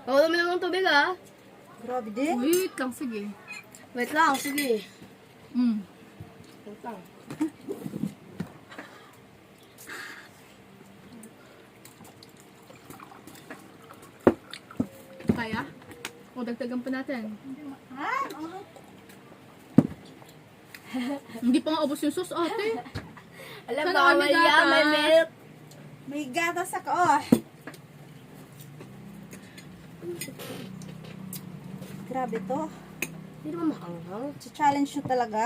Ako naman lang ng tubig ah. Grabe din. Wait lang, sige. Wait lang, sige. Wait lang. Kaya? O, dagdagan pa natin. Hindi pa nga ubos yung sauce, ate. Alam Sana ba, kami Maria, gatas. may milk. May gatas ako. Oh. Grabe to. Hindi naman maanghang. Challenge nyo talaga.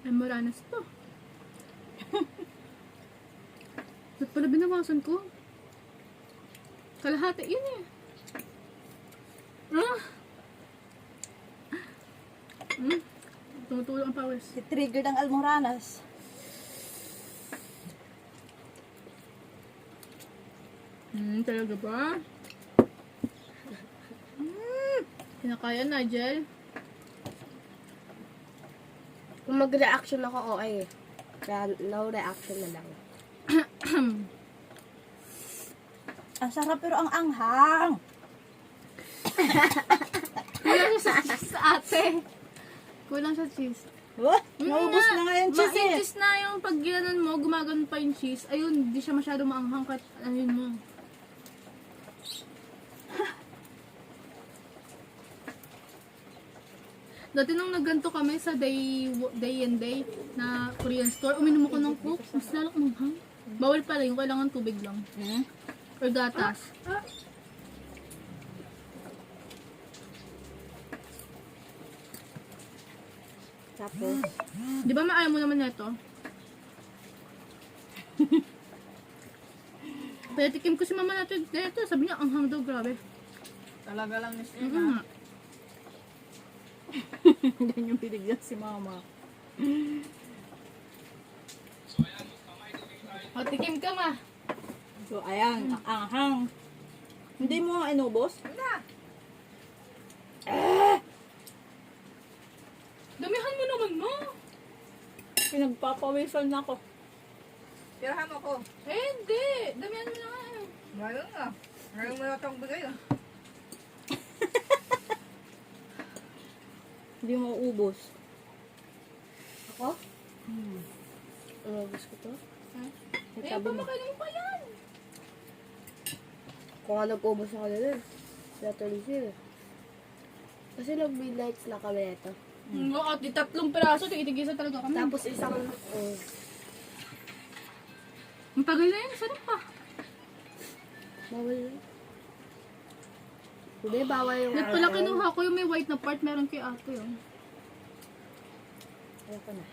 Ay, maranas to. Ba't pala binawasan ko? Kalahati yun eh. Tumutulong ang pawis. Si-trigger ng almoranas. Talaga ba? Kinakaya, Nigel. Kung mag-reaction ako, okay. Kaya no reaction na lang. Ang sarap pero ang anghang. Kulang siya sa cheese, ate. Kulang sa cheese. What? Naubos na nga yung cheese Yung eh. cheese na yung pag ginanon mo, gumagano pa yung cheese. Ayun, di siya masyado maanghang kahit ayun mo. Dati nung nagganto kami sa day and day na Korean store, uminom ako ng Coke, mas lalak manghang. Bawal pala yung kailangan tubig lang. Or gatas. Tapos, Di ba maayaw mo naman nito? Kaya tikim ko si mama natin dito. Sabi niya, ang hang daw, grabe. Talaga lang miss Mm-hmm. Yan yung binigyan si mama. O, tikim ka ma. So, ayan, ang anghang. Hindi mo nga inubos? Damihan mo naman mo. Pinagpapawisan na ako. Tirahan mo ko. Eh, hindi. Damihan mo na nga. Ngayon nga. Ngayon mo na itong bigay ah. Hindi mo ubos. ako? Umabos ko to? Eh, pamakain pa yan. Kung nga nag-ubos ako nila. Natuloy sila. Kasi nag-midnight na kami ito. At di 3 piraso, tigitigisa talaga kami. Tapos isang, Ang tagal na yun, sarap pa. bawal na. Hindi, bawal yung Ba't pala kinuha ko yung may white na part, meron kay ate yun. Ayoko na.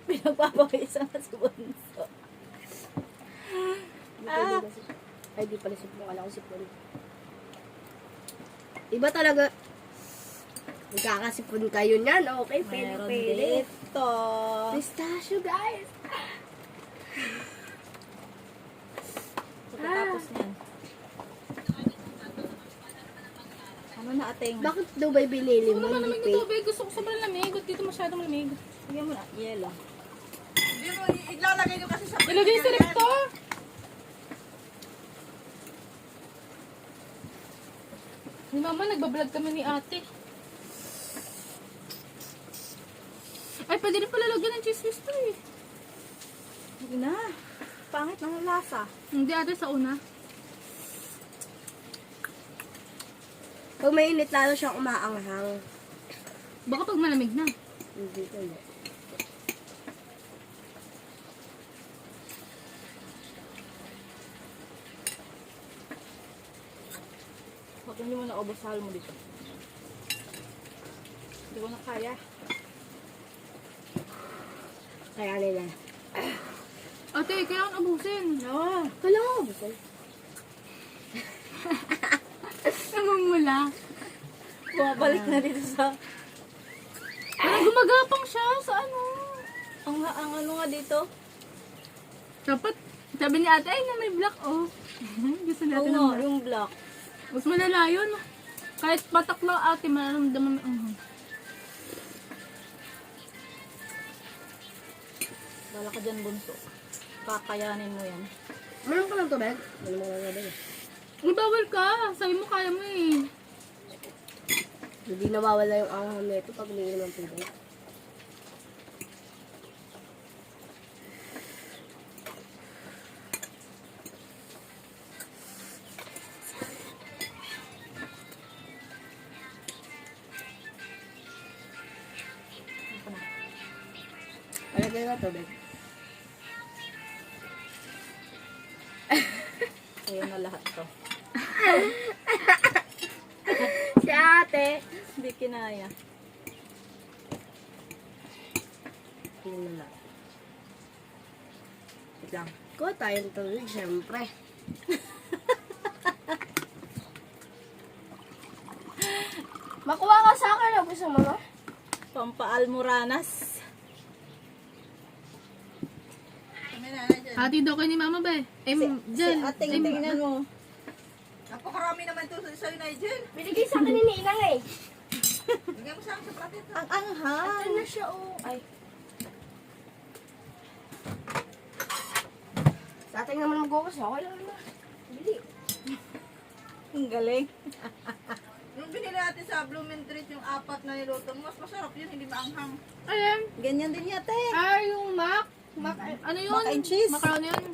Pinagpapawisan na si Bunso. Ay, di pala sipon. Kala ko sipon. Iba talaga. Magkakasipon kayo niyan. Okay, Meron pwede. dito. Pistachio, guys. Pagkatapos niyan. Ano na ating? Bakit daw ba binili Ano mo? naman lamig Hindi na tubig? Gusto ko sobrang lamig. At dito masyadong lamig. Sige mo na. Yelo. Hindi mo ilalagay nyo kasi sa Ilagay sa rep to. Ni mama, nagbablog kami ni ate. Ay, pwede rin pala lagyan ng cheese whiz to eh. Sige na. Pangit ng lasa. Hindi ate, sa una. Pag mainit lalo siyang umaanghang. Baka pag malamig na. Hindi ko na. Huwag hindi mo na ubos hal mo dito. Hindi ko na kaya. Kaya nila. Ate, kailangan abusin. Oo. Kala ko ba? Namumula. Bumabalik na dito sa... Parang gumagapang siya sa ano. Ang ano nga dito? Dapat, sabi ni ate, ay na may black oh. Gusto Oo natin ng nga, black. yung black. Mas malala yun. Kahit patak lang ate, mararamdaman mo ang hang. Wala ka dyan, bunso. Kakayanin mo yan. Meron ka ng tubig? Meron mo ka ng tubig. Uy, bawal ka. Sabi mo kaya mo eh. Hindi nawawala yung anghang nito pag umiinom ng tubig. Ano na? Palagay ka tubig. Sa'yo na lahat to. Si ate. Hindi kinaya. Tingnan na lang. Wait lang. Kuha tayong tubig, syempre. Makuha ka sa akin, gusto mo, no? Pampaalmoranas. Kami na dyan. Ate daw kayo ni mama ba eh? Dyan. Ating tingnan mo. Napakarami naman to sa'yo, Nigel. Binigay sa akin ni Inang eh. Bigyan mo sa akin sa pratit. Ang anghang. Ano na siya, oh. Ay. Sa ating naman mag-uwas, okay lang naman. Bili. Ang galing. Nung binili natin sa Blooming Treat yung 4 na niluto mo, mas masarap yun, hindi maanghang. Ayan. Ganyan din yate. Ah, yung mac. Ano yun? Mac and cheese. Macaroni yun.